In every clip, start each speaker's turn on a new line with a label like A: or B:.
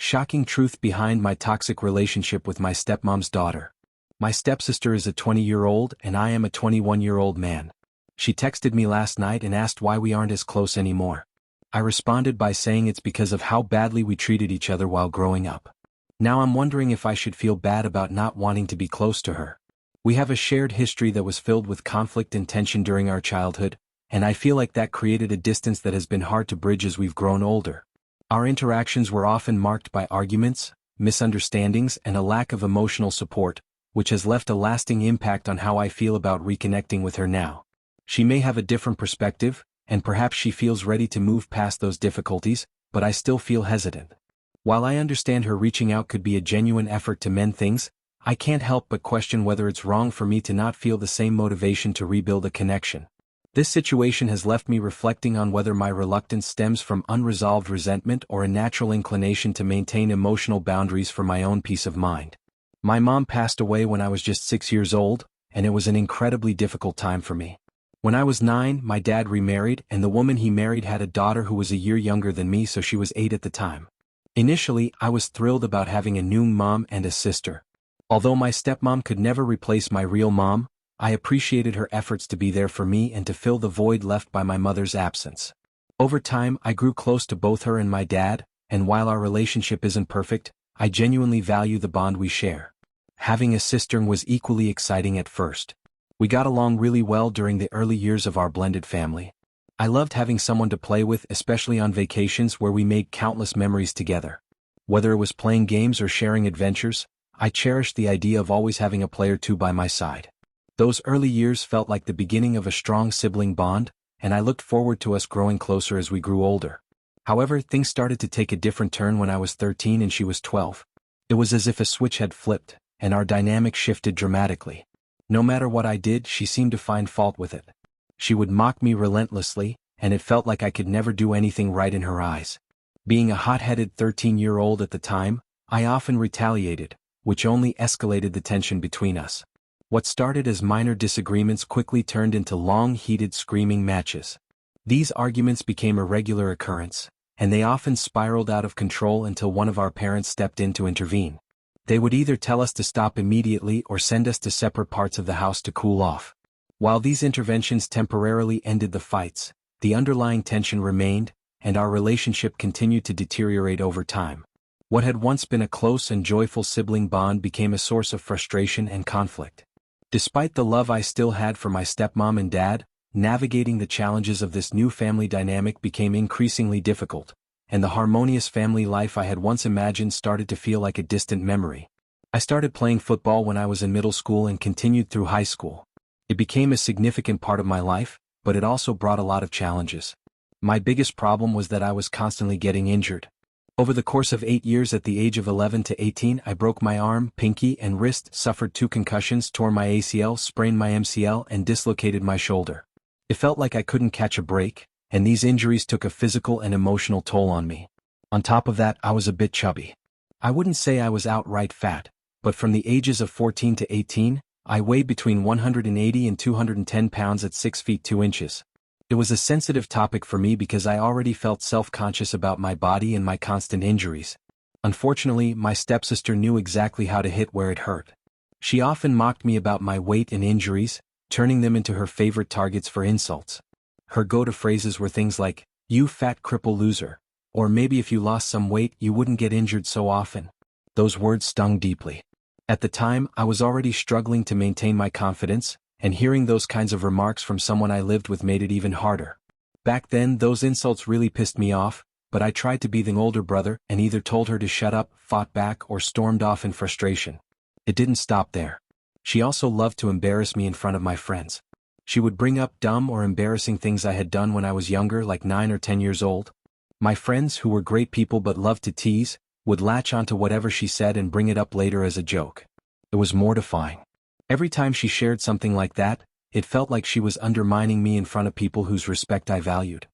A: Shocking truth behind my toxic relationship with my stepmom's daughter. My stepsister is a 20-year-old and I am a 21-year-old man. She texted me last night and asked why we aren't as close anymore. I responded by saying it's because of how badly we treated each other while growing up. Now I'm wondering if I should feel bad about not wanting to be close to her. We have a shared history that was filled with conflict and tension during our childhood, and I feel like that created a distance that has been hard to bridge as we've grown older. Our interactions were often marked by arguments, misunderstandings, and a lack of emotional support, which has left a lasting impact on how I feel about reconnecting with her now. She may have a different perspective, and perhaps she feels ready to move past those difficulties, but I still feel hesitant. While I understand her reaching out could be a genuine effort to mend things, I can't help but question whether it's wrong for me to not feel the same motivation to rebuild a connection. This situation has left me reflecting on whether my reluctance stems from unresolved resentment or a natural inclination to maintain emotional boundaries for my own peace of mind. My mom passed away when I was just 6 years old, and it was an incredibly difficult time for me. When I was 9, my dad remarried, and the woman he married had a daughter who was a year younger than me, so she was 8 at the time. Initially, I was thrilled about having a new mom and a sister. Although my stepmom could never replace my real mom, I appreciated her efforts to be there for me and to fill the void left by my mother's absence. Over time, I grew close to both her and my dad, and while our relationship isn't perfect, I genuinely value the bond we share. Having a sister was equally exciting at first. We got along really well during the early years of our blended family. I loved having someone to play with, especially on vacations where we made countless memories together. Whether it was playing games or sharing adventures, I cherished the idea of always having a play or two by my side. Those early years felt like the beginning of a strong sibling bond, and I looked forward to us growing closer as we grew older. However, things started to take a different turn when I was 13 and she was 12. It was as if a switch had flipped, and our dynamic shifted dramatically. No matter what I did, she seemed to find fault with it. She would mock me relentlessly, and it felt like I could never do anything right in her eyes. Being a hot-headed 13-year-old at the time, I often retaliated, which only escalated the tension between us. What started as minor disagreements quickly turned into long, heated screaming matches. These arguments became a regular occurrence, and they often spiraled out of control until one of our parents stepped in to intervene. They would either tell us to stop immediately or send us to separate parts of the house to cool off. While these interventions temporarily ended the fights, the underlying tension remained, and our relationship continued to deteriorate over time. What had once been a close and joyful sibling bond became a source of frustration and conflict. Despite the love I still had for my stepmom and dad, navigating the challenges of this new family dynamic became increasingly difficult, and the harmonious family life I had once imagined started to feel like a distant memory. I started playing football when I was in middle school and continued through high school. It became a significant part of my life, but it also brought a lot of challenges. My biggest problem was that I was constantly getting injured. Over the course of 8 years at the age of 11 to 18, I broke my arm, pinky, and wrist, suffered 2 concussions, tore my ACL, sprained my MCL, and dislocated my shoulder. It felt like I couldn't catch a break, and these injuries took a physical and emotional toll on me. On top of that, I was a bit chubby. I wouldn't say I was outright fat, but from the ages of 14 to 18, I weighed between 180 and 210 pounds at 6 feet 2 inches. It was a sensitive topic for me because I already felt self-conscious about my body and my constant injuries. Unfortunately, my stepsister knew exactly how to hit where it hurt. She often mocked me about my weight and injuries, turning them into her favorite targets for insults. Her go-to phrases were things like, "You fat cripple loser," or "maybe if you lost some weight you wouldn't get injured so often." Those words stung deeply. At the time, I was already struggling to maintain my confidence, and hearing those kinds of remarks from someone I lived with made it even harder. Back then, those insults really pissed me off, but I tried to be the older brother and either told her to shut up, fought back, or stormed off in frustration. It didn't stop there. She also loved to embarrass me in front of my friends. She would bring up dumb or embarrassing things I had done when I was younger, like 9 or 10 years old. My friends, who were great people but loved to tease, would latch onto whatever she said and bring it up later as a joke. It was mortifying. Every time she shared something like that, it felt like she was undermining me in front of people whose respect I valued.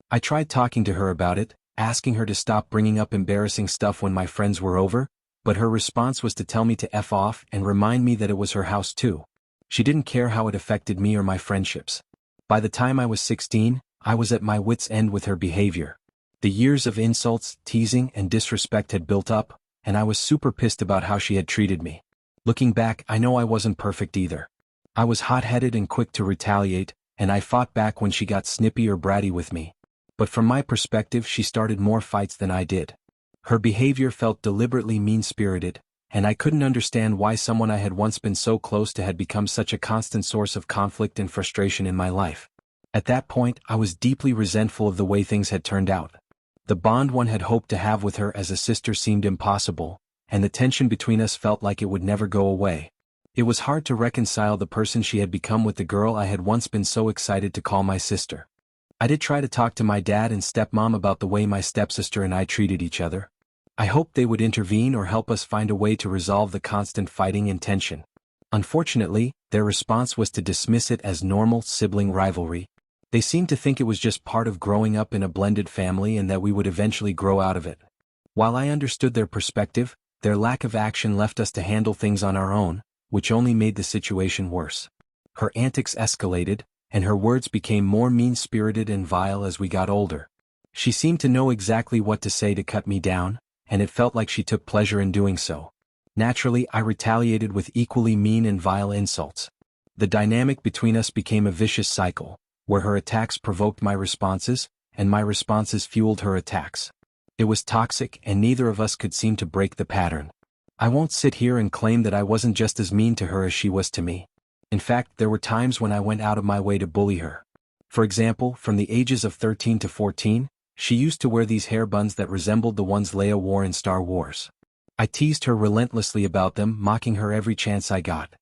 A: I tried talking to her about it, asking her to stop bringing up embarrassing stuff when my friends were over, but her response was to tell me to F off and remind me that it was her house too. She didn't care how it affected me or my friendships. By the time I was 16, I was at my wits' end with her behavior. The years of insults, teasing, and disrespect had built up, and I was super pissed about how she had treated me. Looking back, I know I wasn't perfect either. I was hot-headed and quick to retaliate, and I fought back when she got snippy or bratty with me. But from my perspective, she started more fights than I did. Her behavior felt deliberately mean-spirited, and I couldn't understand why someone I had once been so close to had become such a constant source of conflict and frustration in my life. At that point, I was deeply resentful of the way things had turned out. The bond one had hoped to have with her as a sister seemed impossible, and the tension between us felt like it would never go away. It was hard to reconcile the person she had become with the girl I had once been so excited to call my sister. I did try to talk to my dad and stepmom about the way my stepsister and I treated each other. I hoped they would intervene or help us find a way to resolve the constant fighting and tension. Unfortunately, their response was to dismiss it as normal sibling rivalry. They seemed to think it was just part of growing up in a blended family and that we would eventually grow out of it. While I understood their perspective, their lack of action left us to handle things on our own, which only made the situation worse. Her antics escalated, and her words became more mean-spirited and vile as we got older. She seemed to know exactly what to say to cut me down, and it felt like she took pleasure in doing so. Naturally, I retaliated with equally mean and vile insults. The dynamic between us became a vicious cycle, where her attacks provoked my responses, and my responses fueled her attacks. It was toxic, and neither of us could seem to break the pattern. I won't sit here and claim that I wasn't just as mean to her as she was to me. In fact, there were times when I went out of my way to bully her. For example, from the ages of 13 to 14, she used to wear these hair buns that resembled the ones Leia wore in Star Wars. I teased her relentlessly about them, mocking her every chance I got.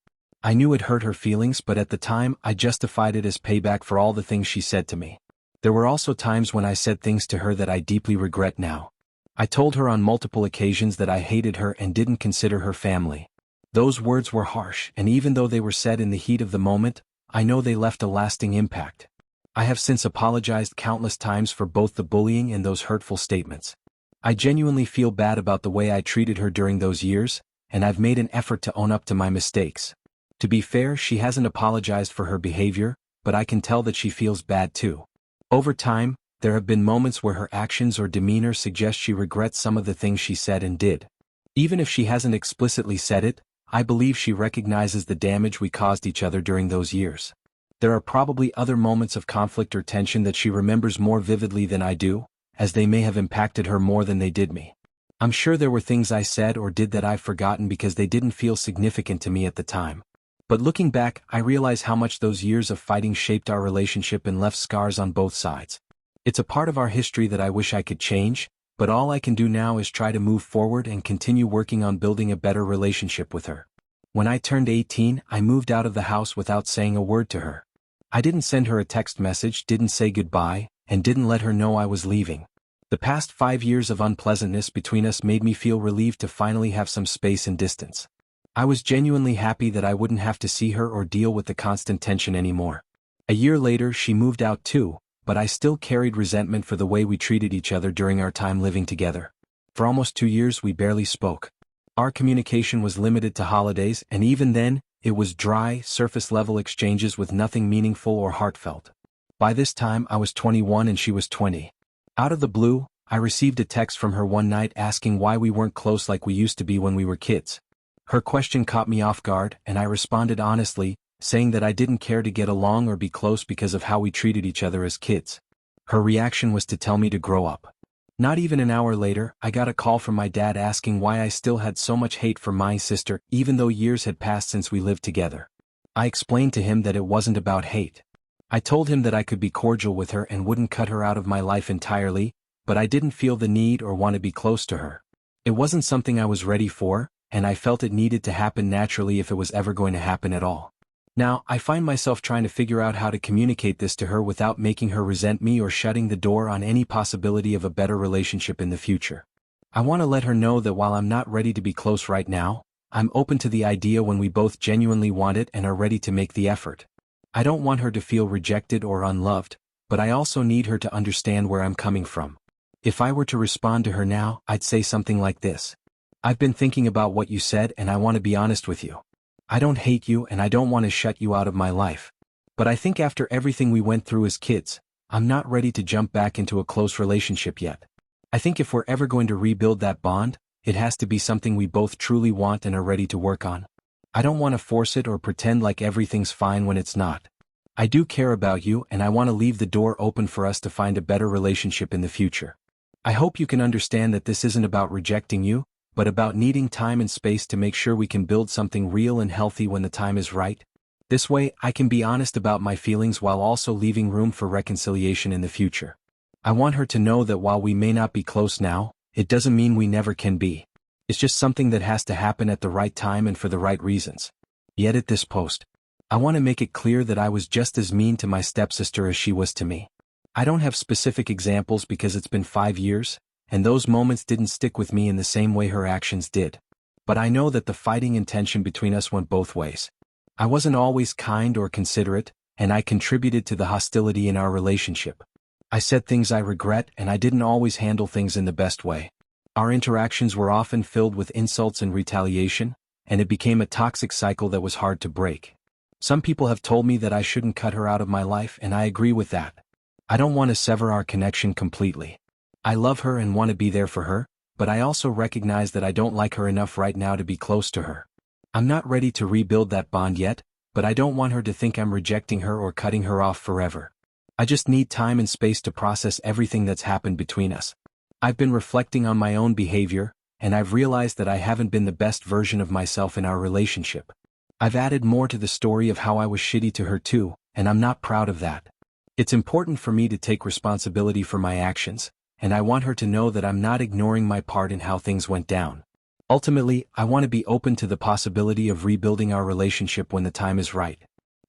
A: I knew it hurt her feelings, but at the time, I justified it as payback for all the things she said to me. There were also times when I said things to her that I deeply regret now. I told her on multiple occasions that I hated her and didn't consider her family. Those words were harsh, and even though they were said in the heat of the moment, I know they left a lasting impact. I have since apologized countless times for both the bullying and those hurtful statements. I genuinely feel bad about the way I treated her during those years, and I've made an effort to own up to my mistakes. To be fair, she hasn't apologized for her behavior, but I can tell that she feels bad too. Over time, there have been moments where her actions or demeanor suggest she regrets some of the things she said and did. Even if she hasn't explicitly said it, I believe she recognizes the damage we caused each other during those years. There are probably other moments of conflict or tension that she remembers more vividly than I do, as they may have impacted her more than they did me. I'm sure there were things I said or did that I've forgotten because they didn't feel significant to me at the time. But looking back, I realize how much those years of fighting shaped our relationship and left scars on both sides. It's a part of our history that I wish I could change, but all I can do now is try to move forward and continue working on building a better relationship with her. When I turned 18, I moved out of the house without saying a word to her. I didn't send her a text message, didn't say goodbye, and didn't let her know I was leaving. The past 5 years of unpleasantness between us made me feel relieved to finally have some space and distance. I was genuinely happy that I wouldn't have to see her or deal with the constant tension anymore. A year later, she moved out too, but I still carried resentment for the way we treated each other during our time living together. For almost 2 years we barely spoke. Our communication was limited to holidays, and even then, it was dry, surface-level exchanges with nothing meaningful or heartfelt. By this time I was 21 and she was 20. Out of the blue, I received a text from her one night asking why we weren't close like we used to be when we were kids. Her question caught me off guard, and I responded honestly, saying that I didn't care to get along or be close because of how we treated each other as kids. Her reaction was to tell me to grow up. Not even an hour later, I got a call from my dad asking why I still had so much hate for my sister, even though years had passed since we lived together. I explained to him that it wasn't about hate. I told him that I could be cordial with her and wouldn't cut her out of my life entirely, but I didn't feel the need or want to be close to her. It wasn't something I was ready for, and I felt it needed to happen naturally if it was ever going to happen at all. Now, I find myself trying to figure out how to communicate this to her without making her resent me or shutting the door on any possibility of a better relationship in the future. I want to let her know that while I'm not ready to be close right now, I'm open to the idea when we both genuinely want it and are ready to make the effort. I don't want her to feel rejected or unloved, but I also need her to understand where I'm coming from. If I were to respond to her now, I'd say something like this. I've been thinking about what you said and I want to be honest with you. I don't hate you and I don't want to shut you out of my life. But I think after everything we went through as kids, I'm not ready to jump back into a close relationship yet. I think if we're ever going to rebuild that bond, it has to be something we both truly want and are ready to work on. I don't want to force it or pretend like everything's fine when it's not. I do care about you and I want to leave the door open for us to find a better relationship in the future. I hope you can understand that this isn't about rejecting you, but about needing time and space to make sure we can build something real and healthy when the time is right. This way, I can be honest about my feelings while also leaving room for reconciliation in the future. I want her to know that while we may not be close now, it doesn't mean we never can be. It's just something that has to happen at the right time and for the right reasons. Edit this post. I want to make it clear that I was just as mean to my stepsister as she was to me. I don't have specific examples because it's been 5 years, and those moments didn't stick with me in the same way her actions did. But I know that the fighting intention between us went both ways. I wasn't always kind or considerate, and I contributed to the hostility in our relationship. I said things I regret and I didn't always handle things in the best way. Our interactions were often filled with insults and retaliation, and it became a toxic cycle that was hard to break. Some people have told me that I shouldn't cut her out of my life and I agree with that. I don't want to sever our connection completely. I love her and want to be there for her, but I also recognize that I don't like her enough right now to be close to her. I'm not ready to rebuild that bond yet, but I don't want her to think I'm rejecting her or cutting her off forever. I just need time and space to process everything that's happened between us. I've been reflecting on my own behavior, and I've realized that I haven't been the best version of myself in our relationship. I've added more to the story of how I was shitty to her too, and I'm not proud of that. It's important for me to take responsibility for my actions, and I want her to know that I'm not ignoring my part in how things went down. Ultimately, I want to be open to the possibility of rebuilding our relationship when the time is right.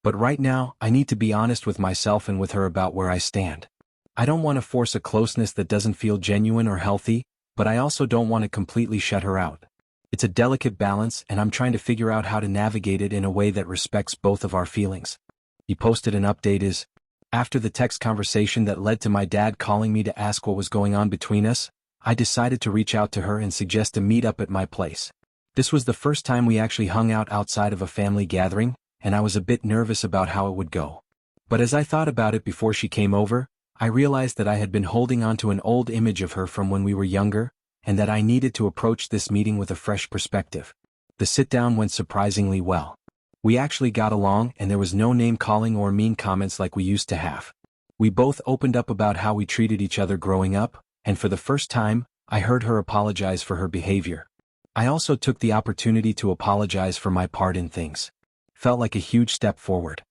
A: But right now, I need to be honest with myself and with her about where I stand. I don't want to force a closeness that doesn't feel genuine or healthy, but I also don't want to completely shut her out. It's a delicate balance and I'm trying to figure out how to navigate it in a way that respects both of our feelings. He posted an update after the text conversation that led to my dad calling me to ask what was going on between us, I decided to reach out to her and suggest a meet-up at my place. This was the first time we actually hung out outside of a family gathering, and I was a bit nervous about how it would go. But as I thought about it before she came over, I realized that I had been holding on to an old image of her from when we were younger, and that I needed to approach this meeting with a fresh perspective. The sit-down went surprisingly well. We actually got along and there was no name-calling or mean comments like we used to have. We both opened up about how we treated each other growing up, and for the first time, I heard her apologize for her behavior. I also took the opportunity to apologize for my part in things. Felt like a huge step forward.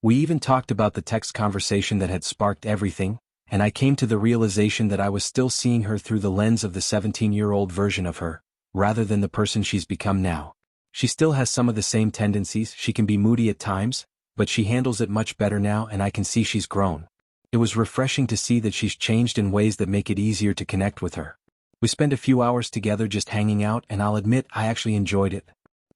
A: We even talked about the text conversation that had sparked everything, and I came to the realization that I was still seeing her through the lens of the 17-year-old version of her, rather than the person she's become now. She still has some of the same tendencies, she can be moody at times, but she handles it much better now and I can see she's grown. It was refreshing to see that she's changed in ways that make it easier to connect with her. We spent a few hours together just hanging out and I'll admit I actually enjoyed it.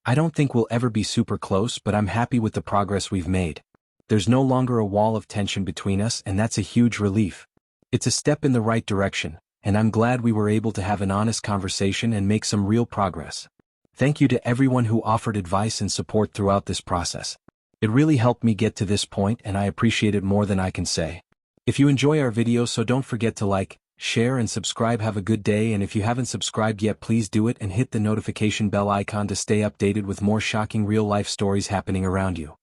A: I don't think we'll ever be super close, but I'm happy with the progress we've made. There's no longer a wall of tension between us and that's a huge relief. It's a step in the right direction, and I'm glad we were able to have an honest conversation and make some real progress. Thank you to everyone who offered advice and support throughout this process. It really helped me get to this point and I appreciate it more than I can say. If you enjoy our videos, so don't forget to like, share and subscribe. Have a good day, and if you haven't subscribed yet, please do it and hit the notification bell icon to stay updated with more shocking real-life stories happening around you.